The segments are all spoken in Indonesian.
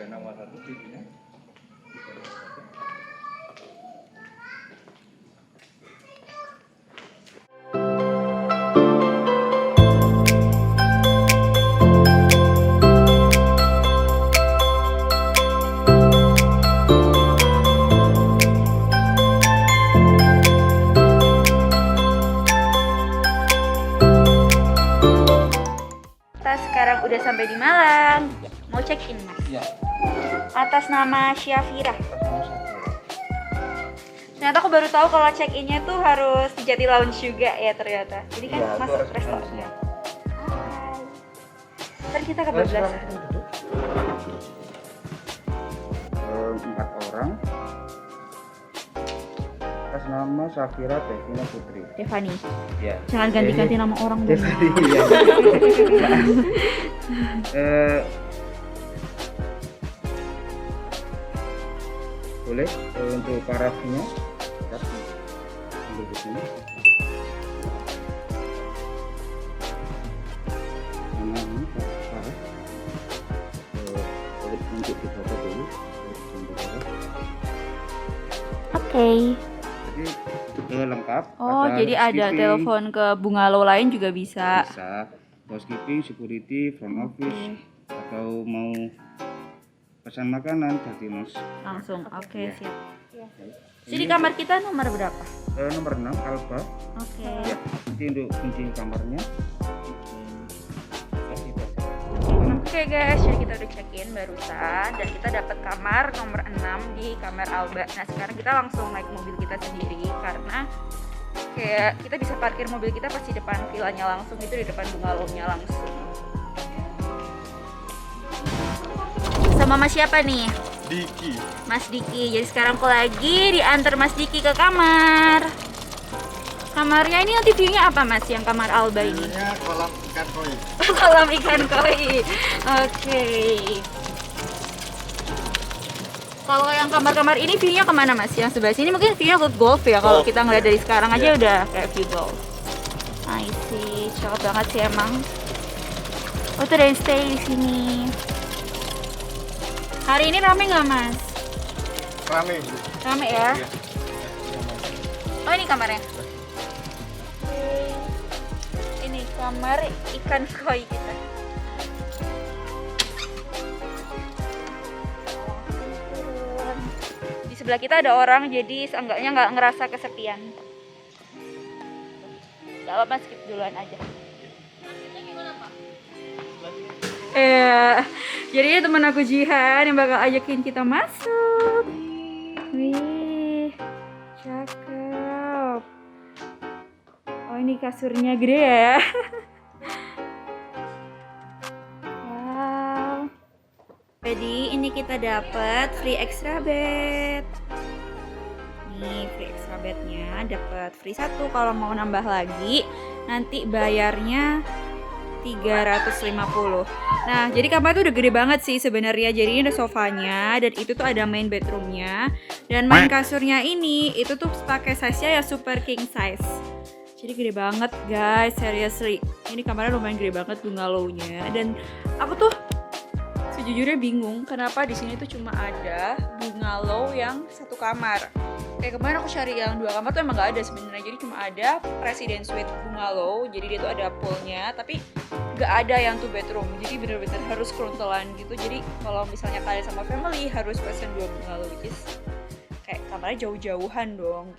Tiga nomor satu TV-nya. Kita sekarang udah sampai di Malang. Mau check-in, Mas? Iya. Atas nama Syafira. Ternyata aku baru tahu kalau check-innya tuh harus di Jati Lounge juga ya ternyata. Jadi kan Iya, itu masuk harus restorannya. Hai. Ntar kita Terus kebablasan. sekarang kita duduk. 4 orang. Atas nama Syafira Devina Putri. Devani, Ya. jangan ganti-ganti nama orang dong. Devani. Iya. Boleh untuk parafnya kita ambil di sini. Nama ini paraf. Boleh untuk dibaca dulu. Oke. Jadi lengkap. Oh, jadi ada housekeeping, telepon ke bungalow lain juga bisa. bisa housekeeping, security, front office, atau mau pesan makanan dari Mas. Langsung. Oke, Iya. siap. Jadi kamar kita nomor berapa? Nomor 6 Alba. Oke. Ya, nanti untuk kunci kamarnya. Oke guys, jadi kita udah check-in barusan dan kita dapat kamar nomor 6 di kamar Alba. Nah, sekarang kita langsung naik mobil kita sendiri karena kayak kita bisa parkir mobil kita pas di depan villanya langsung, itu di depan bungalow-nya langsung. Sama Mas siapa nih? Diki. Mas Diki. Jadi sekarang aku lagi diantar Mas Diki ke kamar. Kamarnya ini nanti view-nya apa Mas yang kamar Alba ini? Kolam ikan koi. Kolam ikan koi. Oke. Kalau yang kamar-kamar ini view-nya kemana Mas? Yang sebelah sini mungkin view-nya ke golf ya. Kalau kita ngeliat dari sekarang aja udah kayak view golf. I see, cakep banget sih emang. Oh tuh ada yang stay di sini. Hari ini rame nggak Mas? Rame. Rame ya? Oh ini kamarnya. Ini kamar ikan koi kita. Di sebelah kita ada orang, jadi seenggaknya nggak ngerasa kesepian. Gak apa-apa, skip duluan aja. Jadi teman aku Jihan yang bakal ajakin kita masuk. Wih, cakep. Oh ini kasurnya gede ya. Wow. Jadi ini kita dapat free extra bed. Nih free extra bednya dapat free 1. Kalau mau nambah lagi nanti bayarnya 350. Nah, jadi kamar itu udah gede banget sih sebenarnya. Jadi ini ada sofanya dan itu tuh ada main bedroomnya dan main kasurnya ini itu tuh pakai size-nya ya super king size. Jadi gede banget guys, seriously. Ini kamarnya lumayan gede banget bungalow-nya dan aku tuh sejujurnya bingung kenapa di sini tuh cuma ada bungalow yang 1 kamar. Kayak kemarin aku cari yang 2 kamar tuh emang gak ada sebenarnya. Jadi cuma ada resident suite bungalow. Jadi dia tuh ada poolnya, tapi gak ada yang 2 bedroom. Jadi bener-bener harus keruntelan gitu. Jadi kalau misalnya kalian sama family harus pesen 2 bungalow, which is kayak kamarnya jauh-jauhan dong.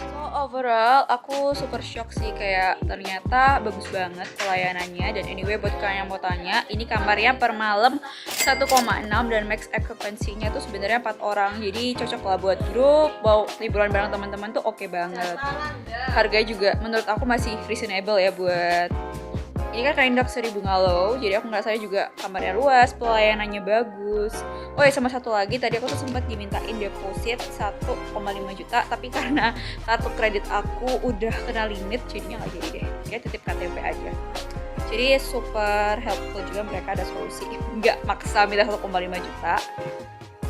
So overall aku super shock sih, kayak ternyata bagus banget pelayanannya. Dan anyway buat kalian yang mau tanya, ini kamarnya per malam 1,6 dan max occupancy-nya tuh sebenarnya 4 orang. Jadi cocok lah buat grup, mau liburan bareng teman-teman tuh oke banget. Harganya juga menurut aku masih reasonable ya buat ini kan kind of seri bungalow, jadi aku ngerasanya juga kamarnya luas, pelayanannya bagus. Oh ya sama satu lagi, tadi aku tuh sempat dimintain deposit 1,5 juta, tapi karena kartu kredit aku udah kena limit, jadinya nggak jadi deh. Ya titip KTP aja. Jadi super helpful juga, mereka ada solusi, nggak maksa minta 1,5 juta.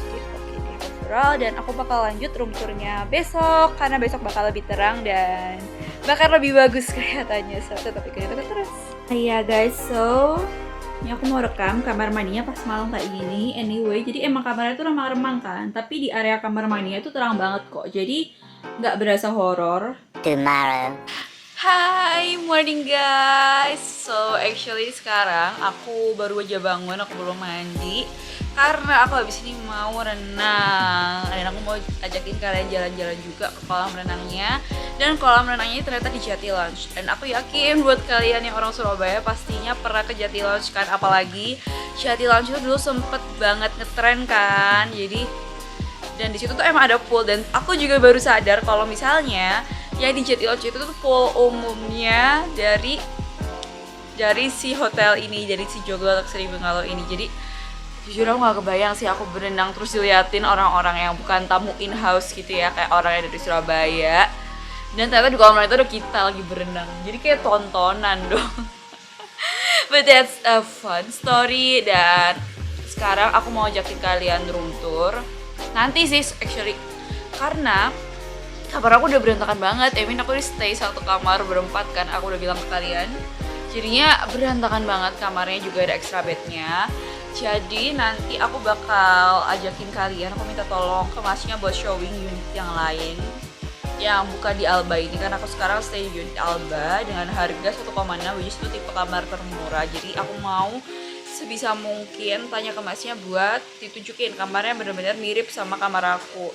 Jadi oke deh overall, dan aku bakal lanjut room tour-nya besok, karena besok bakal lebih terang dan bakal lebih bagus kelihatannya. So tetap ikutin terus. Iya guys, so Ini aku mau rekam kamar mandinya pas malam kayak gini. Anyway, jadi emang kamarnya tuh remang-remang kan, tapi di area kamar mandinya itu terang banget kok. Jadi nggak berasa horor. Tomorrow. Hai, morning guys. So actually sekarang aku baru aja bangun, aku belum mandi karena aku habis ini mau renang. Dan aku mau ajakin kalian jalan-jalan juga ke kolam renangnya. Dan kolam renangnya ternyata di Jati Lounge. Dan aku yakin buat kalian yang orang Surabaya pastinya pernah ke Jati Lounge kan. Apalagi Jati Lounge itu dulu sempet banget ngetren kan. Jadi dan di situ tuh emang ada pool. Dan aku juga baru sadar kalau misalnya yang di Jati Lounge itu tuh pool umumnya dari si hotel ini, dari si Joglo Luxury Bungalow ini. Jadi jujur aku gak kebayang sih aku berenang terus diliatin orang-orang yang bukan tamu in-house gitu ya, kayak orang yang dari Surabaya. Dan ternyata di kolam renang itu ada kita lagi berenang, jadi kayak tontonan dong. But that's a fun story. Dan sekarang aku mau ajakin kalian room tour nanti sih actually, karena kamar aku udah berantakan banget. Aku udah stay satu kamar berempat kan, aku udah bilang ke kalian. Jadinya berantakan banget, kamarnya juga ada extra bednya. Jadi nanti aku bakal ajakin kalian, aku minta tolong ke masnya buat showing unit yang lain yang bukan di Alba ini, kan aku sekarang stay di unit Alba dengan harga 1,6, which is itu tipe kamar termurah. Jadi aku mau sebisa mungkin tanya ke masnya buat ditunjukin kamarnya benar-benar mirip sama kamar aku.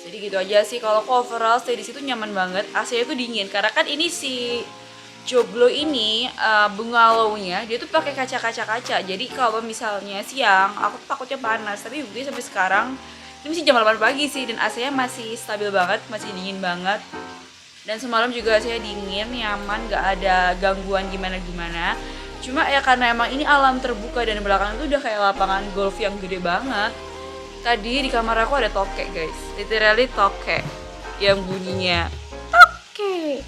Jadi gitu aja sih. Kalau overall stay di situ nyaman banget, AC-nya tuh dingin karena kan ini si Joglo ini bungalownya dia tuh pakai kaca. Jadi kalau misalnya siang aku tuh takutnya panas, tapi buktinya sampai sekarang ini masih jam 8 pagi sih dan AC-nya masih stabil banget, masih dingin banget. Dan semalam juga AC-nya dingin, nyaman, gak ada gangguan gimana-gimana. Cuma ya karena emang ini alam terbuka dan belakang itu udah kayak lapangan golf yang gede banget. Tadi di kamar aku ada tokek guys, literally tokek yang bunyinya tokek.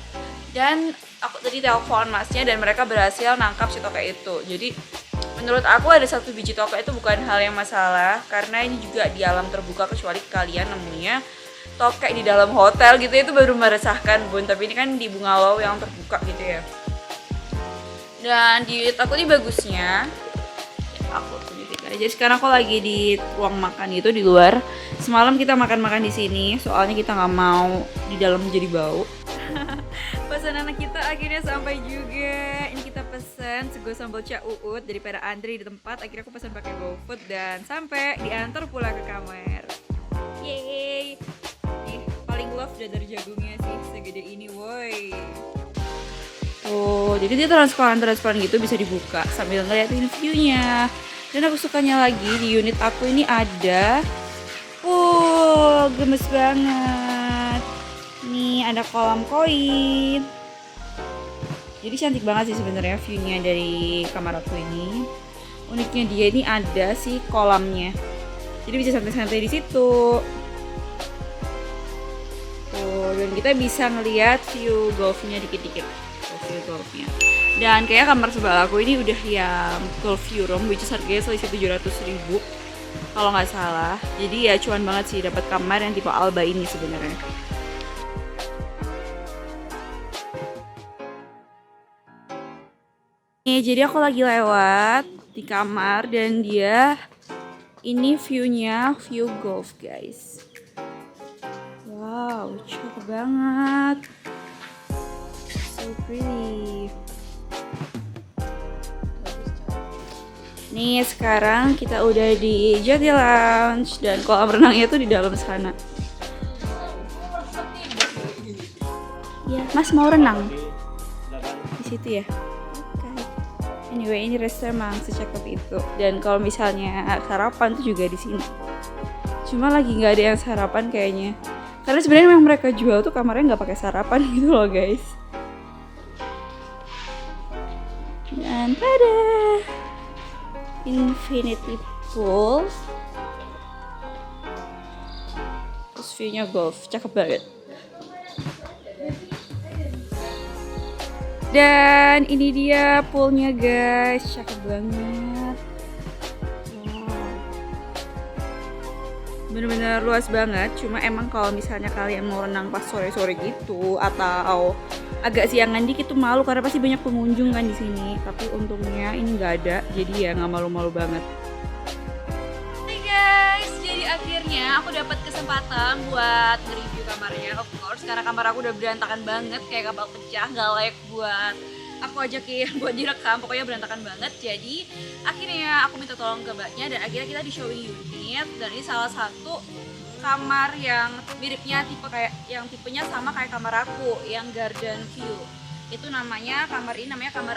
Dan aku tadi telepon masnya dan mereka berhasil nangkap si tokek itu. Jadi menurut aku ada satu biji tokek itu bukan hal yang masalah, karena ini juga di alam terbuka, kecuali kalian nemunya tokek di dalam hotel gitu, itu baru meresahkan bun. Tapi ini kan di bungalow yang terbuka gitu ya. Dan di unit aku ini bagusnya, aku tunjukin aja. Sekarang aku lagi di ruang makan itu di luar. Semalam kita makan-makan di sini, soalnya kita nggak mau di dalam jadi bau. Pesanan kita akhirnya sampai juga. Ini kita pesen sego sambal cak uut daripada antri di tempat. Akhirnya aku pesan pakai GoFood dan sampai diantar pulang ke kamar. Yeay. Nih, paling love dadar jagungnya sih, segede ini woi. Oh, jadi dia transparan gitu, bisa dibuka sambil ngeliatin view-nya. Dan aku sukanya lagi di unit aku ini ada gemes banget. Nih ada kolam koin. Jadi cantik banget sih sebenarnya view-nya dari kamar aku ini. Uniknya dia ini ada sih kolamnya. Jadi bisa santai-santai di situ. Tuh, dan kita bisa ngeliat view golfnya dikit-dikit. View golfnya. Dan kayak kamar sebelah aku ini udah yang golf view room, which is harganya selisih 700.000 kalau nggak salah. Jadi ya cuan banget sih dapat kamar yang tipe Alba ini sebenarnya. Jadi aku lagi lewat di kamar dan dia ini view-nya view golf guys. Wow, cakep banget. So pretty. Nih sekarang kita udah di Jati Lounge dan kolam renangnya tuh di dalam sana. Ya, Mas mau renang di situ ya? Anyway, ini restoran emang secakep itu. Dan kalau misalnya sarapan tuh juga di sini. Cuma lagi nggak ada yang sarapan kayaknya. Karena sebenarnya yang mereka jual tuh kamarnya nggak pakai sarapan gitu loh guys. Dan tada, infinity pool. Terus view-nya golf, cakep banget. Dan ini dia poolnya guys, cakep banget. Wow. bener-bener luas banget. Cuma emang kalau misalnya kalian mau renang pas sore-sore gitu atau agak siangan dikit tuh malu karena pasti banyak pengunjung kan di sini. Tapi untungnya ini nggak ada, jadi ya nggak malu-malu banget. Hai guys, jadi akhirnya aku dapat kesempatan buat nge-review kamarnya, of course, karena kamar aku udah berantakan banget kayak kapal pecah, nggak layak buat aku ajakin buat direkam, pokoknya berantakan banget. Jadi akhirnya aku minta tolong ke mbaknya dan akhirnya kita di showing unit, dan ini salah satu kamar yang miripnya tipenya sama kayak kamar aku yang garden view. Itu namanya kamar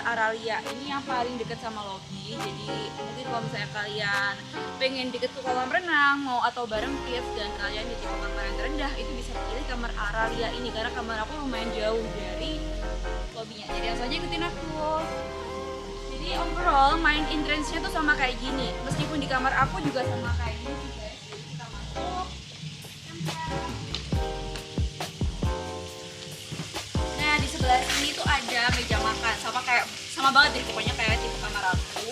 Aralia. Ini yang paling dekat sama lobby. Jadi mungkin kalau misalnya kalian pengen deket ke kolam renang mau atau bareng kids dan kalian di tipe kamar yang terendah, itu bisa pilih kamar Aralia ini karena kamar aku lumayan jauh dari lobbynya. Jadi langsung aja ikutin aku. Jadi overall main entrance-nya tuh sama kayak gini. Meskipun di kamar aku juga sama kayak gini guys. Jadi kita masuk. Nah di sebelah sini tuh ada meja makan, sama banget deh pokoknya kayak tipe kamar aku.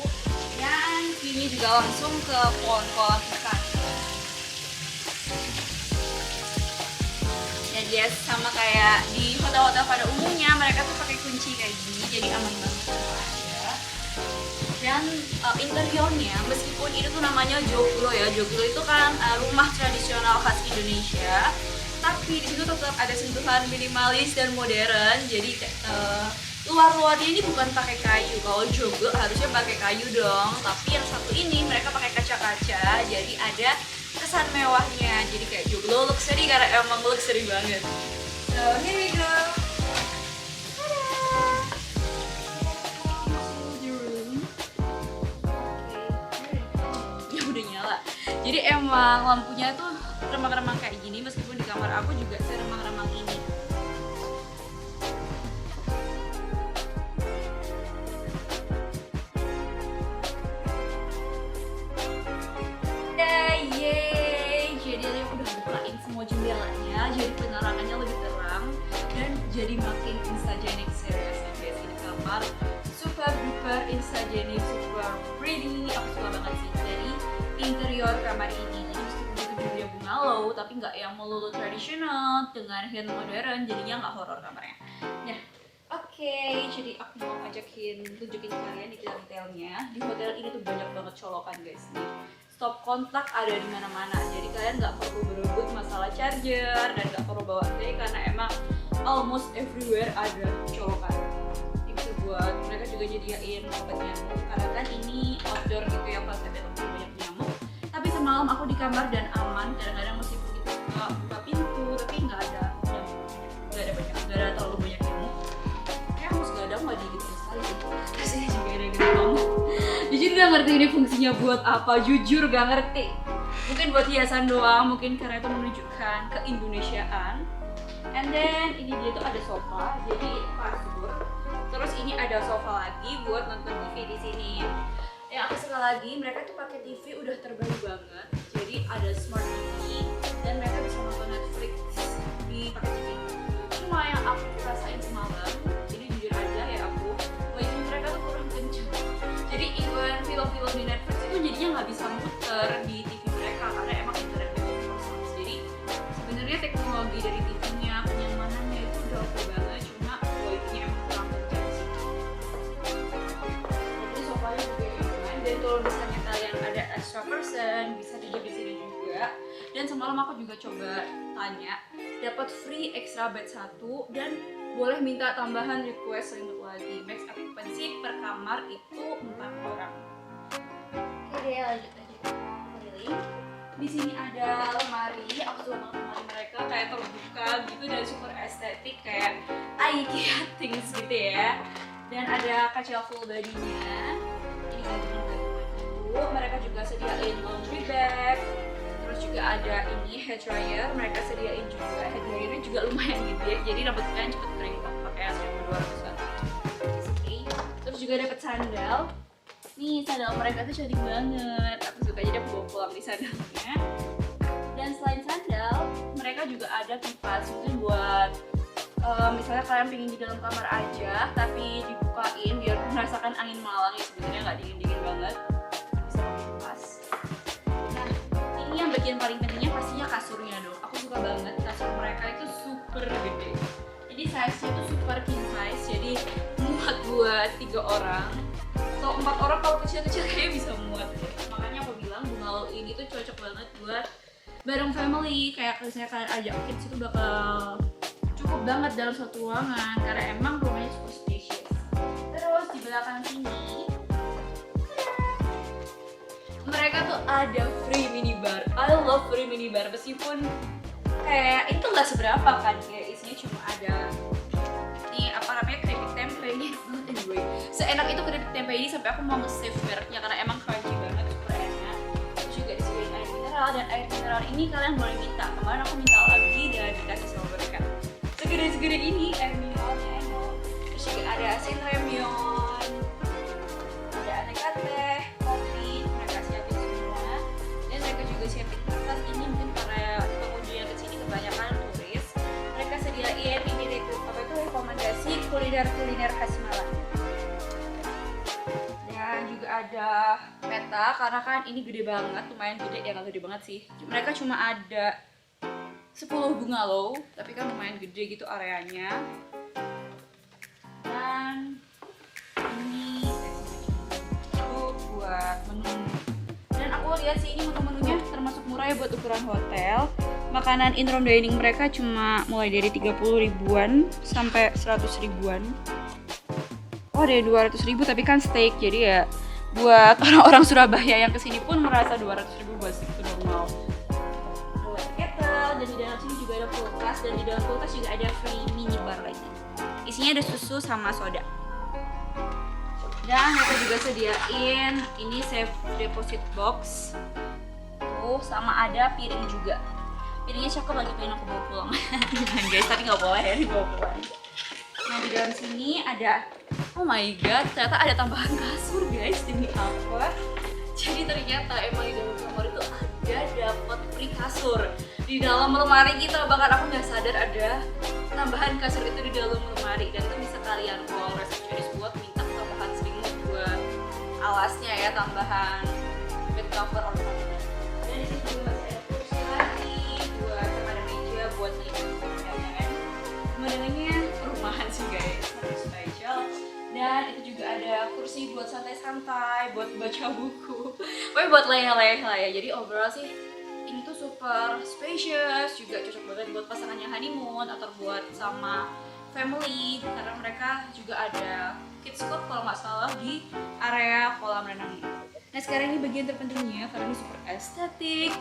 Dan ini juga langsung ke kolam ikan. Jadi ya sama kayak di hotel-hotel pada umumnya, mereka tuh pakai kunci kayak gini, jadi aman banget kalau ada. Dan interiornya, meskipun itu tuh namanya joglo ya, joglo itu kan rumah tradisional khas Indonesia, tapi di situ tetap ada sentuhan minimalis dan modern. Jadi luar-luarnya ini bukan pakai kayu. Kalau joglo harusnya pakai kayu dong, tapi yang satu ini mereka pakai kaca-kaca, jadi ada kesan mewahnya. Jadi kayak joglo luxury karena emang luxury banget. So here we go. Ya udah nyala. Jadi emang lampunya tuh remang-remang kayak gini, meskipun di kamar aku juga seremang-remang ini. Yeay, jadi aku udah bukain semua jendelanya, jadi penerangannya lebih terang dan jadi makin instagenic serius guys. Ini kamar super duper instagenic, super pretty. Aku suka banget sih dari interior kamar ini. Jadi meskipun itu judulnya bungalow, tapi nggak yang melulu tradisional dengan hint modern, jadinya nggak horor kamarnya. Nah, oke, jadi aku mau tunjukin kalian detail-detailnya. Di hotel ini tuh banyak banget colokan guys nih. Stop kontak ada di mana-mana, jadi kalian nggak perlu berebut masalah charger dan nggak perlu bawa teh karena emang almost everywhere ada colokan. Itu buat mereka juga nyediain obat nyamuk karena kan ini outdoor gitu ya, konsepnya tempat banyak nyamuk. Tapi semalam aku di kamar dan aman. Kadang-kadang meskipun kita buka pintu tapi nggak ada terlalu banyak nyamuk. Kayak harus nggak ada nggak digigitin sekali gitu. Rasanya juga ada gede banget. Jujur gak ngerti ini fungsinya buat apa, jujur gak ngerti. Mungkin buat hiasan doang, mungkin karena itu menunjukkan keindonesiaan. And then ini dia tuh ada sofa, jadi kasur. Terus ini ada sofa lagi buat nonton TV di sini. Yang aku suka lagi, mereka tuh pakai TV udah terbaru banget. Jadi ada smart TV dan mereka bisa nonton Netflix di pakai TV. Cuma yang aku rasain semalam, ini jujur aja ya aku, wifi mereka tuh kurang kenceng. Jadi even film-film di Netflix itu jadinya nggak bisa muter di TV mereka karena emang internetnya kurang. Jadi sebenarnya teknologi dari TV-nya, kenyamanannya itu udah oke banget, cuma wifi-nya emang kurang kencang sih. Jadi sofanya juga nyaman, dan kalau misalnya kalian ada extra person bisa tidur di sini juga. Dan semalam aku juga coba tanya, dapat free extra bed 1 dan boleh minta tambahan request selimut lagi. Max occupancy per kamar itu 4 orang. Oke deh, lanjut aja ke keliling. Di sini ada lemari. Aku suka banget lemari mereka, kayak terbuka gitu dan super estetik kayak IKEA things gitu ya. Dan ada kaca full body-nya. Ini gantungan baju. Mereka juga sediain laundry bag. Terus juga ada ini hair dryer, mereka sediain juga. Hair dryernya juga lumayan gede, jadi rambut kalian cepet kering kalau pakai 1.200-an. Okay. Terus juga dapat sandal. Nih sandal mereka tuh cantik banget. Aku suka, jadi aku bawa pulang di sandalnya. Dan selain sandal, mereka juga ada kipas mungkin buat misalnya kalian pengen di dalam kamar aja, tapi dibukain biar merasakan angin malam ya, sebenarnya nggak dingin-dingin banget. Bisa pakai kipas. Nah, ini yang bagian paling pentingnya pas size-nya tuh super king size, jadi muat buat 3 orang atau 4 orang. Kalau kecil-kecil kayak bisa muat. Makanya aku bilang bungalow ini tuh cocok banget buat bareng family, kayak misalnya kalian ajak kids itu bakal cukup banget dalam satu ruangan karena emang rumahnya super spacious. Terus di belakang sini mereka tuh ada free minibar. I love free minibar, meskipun kayak itu nggak seberapa kan, kayak isinya cuma ada nih apa namanya keripik tempe ini. Anyway, seenak itu keripik tempe ini sampai aku mau nge-save mereknya karena emang crunchy banget, super enak. Terus juga disediain air mineral, dan air mineral ini kalian boleh minta. Kemarin aku minta lagi dan dikasih sama mereka. Segede-segede ini air mineralnya enak. Terus juga ada asin ramyeon, ada aneka teh, kopi, mereka siapin semua. Dan mereka juga siapin kertas ini mungkin para pengunjung yang kesini kebanyakan turis. Mereka sediain ini apa itu rekomendasi kuliner khas Malang. Dan juga ada peta karena kan ini gede banget, lumayan gede ya, nggak gede banget sih. Mereka cuma ada 10 bungalow, tapi kan lumayan gede gitu areanya. Dan ini itu buat menu. Dan aku lihat sih ini menu-menunya termasuk murah ya buat ukuran hotel. Makanan in-room dining mereka cuma mulai dari 30 ribuan sampai 100 ribuan. Oh, ada 200 ribu tapi kan steak, jadi ya buat orang-orang Surabaya yang kesini pun merasa 200 ribu buat steak itu normal. Dan di dalam sini juga ada kulkas, dan di dalam kulkas juga ada free minibar lagi. Isinya ada susu sama soda. Dan mereka juga sediain ini safe deposit box. Tuh, sama ada piring juga. Piringnya cakep lagi, pengen aku bawa pulang. Jangan guys, tapi nggak boleh ya dibawa pulang. Nah di dalam sini ada, oh my god, ternyata ada tambahan kasur guys. Demi apa? Jadi ternyata emang di dalam kamar itu ada dapat free kasur di dalam lemari kita. Bahkan aku nggak sadar ada tambahan kasur itu di dalam lemari, dan itu bisa kalian call resepsionis buat minta tambahan selimut buat alasnya ya, tambahan bed cover ornament. Dan di sini juga masih ada kursi lagi buat sama ada meja buat menikmati pemandangan. Pemandangannya rumahan sih guys, harus spesial. Dan itu juga ada kursi buat santai-santai, buat baca buku, pokoknya buat leyeh-leyeh lah ya. Jadi overall sih ini tuh super spacious, juga cocok banget buat pasangan yang honeymoon atau buat sama family, karena mereka juga ada kids club kalau nggak salah di area kolam renang ini. Nah sekarang ini bagian terpentingnya karena ini super estetik,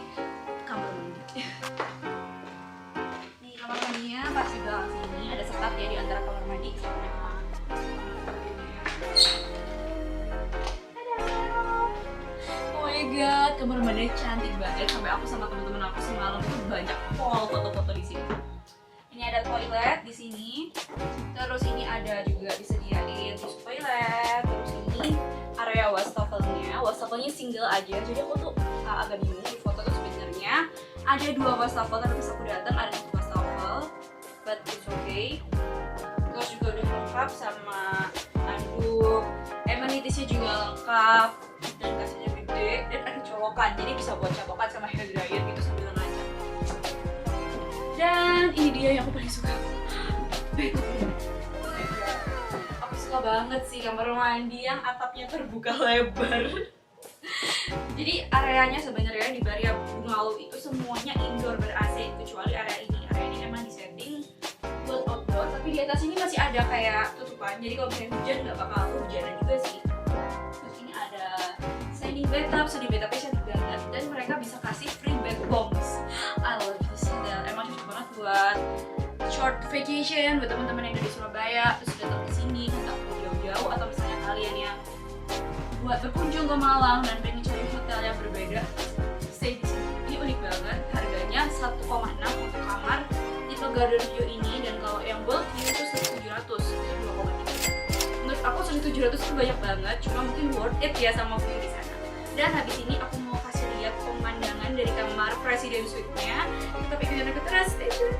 kamar mandi. Nih kamar mandinya pas di belakang sini ada sekat ya di antara kamar mandi sama oh my god, kamar mandinya cantik banget. Sampai aku sama teman-teman aku semalam itu banyak foto-foto di sini. Ini ada toilet di sini. Terus ini ada juga disediain tisu toilet. Terus ini area wastafelnya. Wastafelnya single aja. Jadi aku tuh agak bingung di foto tuh sebenarnya ada 2 wastafel, tapi pas aku datang ada 1 wastafel. But it's okay. Terus juga udah lengkap sama anduk, amenitiesnya juga lengkap, dan kasirnya gede, dan ada colokan, jadi bisa buat colokan sama hair dryer gitu sambil ngaca. Dan ini dia yang aku paling suka, bedroom. Aku suka banget sih kamar mandi yang atapnya terbuka lebar. Jadi areanya sebenarnya di Baria Bungalow itu semuanya indoor ber-AC kecuali area ini. Area ini emang disetting buat outdoor, tapi di atas ini masih ada kayak tutupan, jadi kalau misalnya hujan nggak bakal kehujanan juga sih. Terus ini ada standing bathtubnya cantik banget, dan mereka bisa kasih free bed bombs. I love this hotel, emang cocok banget buat short vacation buat teman-teman yang dari Surabaya terus datang ke sini nggak perlu jauh-jauh, atau misalnya kalian yang buat berkunjung ke Malang dan pengen cari hotel yang berbeda, stay di sini. Ini unik banget, harganya 1,6 untuk kamar tipe garden view ini, dan kalau yang world view itu 1.700, itu 2,3. Menurut aku 1.700 itu banyak banget, cuma mungkin worth it ya sama view di sana. Dan habis ini aku mau kasih lihat pemandangan dari kamar presiden suite-nya. Tetap ikutin aku terus, stay tune.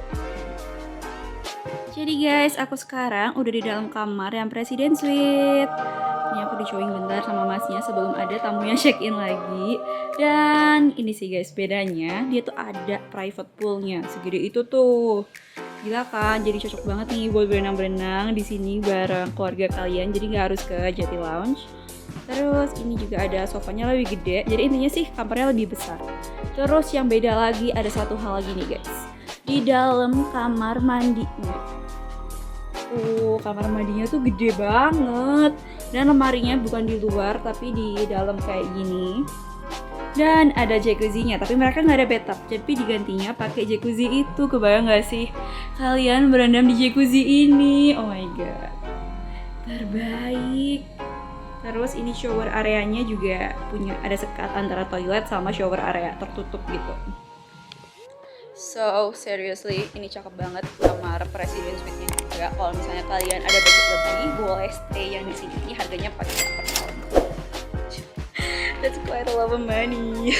Jadi guys, aku sekarang udah di dalam kamar yang presiden suite. Ini aku di-showing bentar sama masnya sebelum ada tamunya check-in lagi. Dan ini sih guys bedanya, dia tuh ada private poolnya segede itu tuh. Gila kan, jadi cocok banget nih buat berenang-berenang di sini bareng keluarga kalian. Jadi nggak harus ke Jati Lounge. Terus ini juga ada sofanya lebih gede. Jadi intinya sih kamarnya lebih besar. Terus yang beda lagi ada satu hal lagi nih guys. Di dalam kamar mandinya. Kamar mandinya tuh gede banget. Dan lemarinya bukan di luar tapi di dalam kayak gini. Dan ada jacuzzi-nya, tapi mereka nggak ada bathtub, tapi digantinya pakai jacuzzi itu. Kebayang nggak sih kalian berendam di jacuzzi ini? Oh my god, terbaik. Terus ini shower areanya juga punya ada sekat antara toilet sama shower area tertutup gitu. So seriously, ini cakep banget kamar presiden suite-nya juga. Kalau misalnya kalian ada budget lebih, boleh stay yang di sini. Ini harganya 4 juta per tahun. That's quite a lot of money.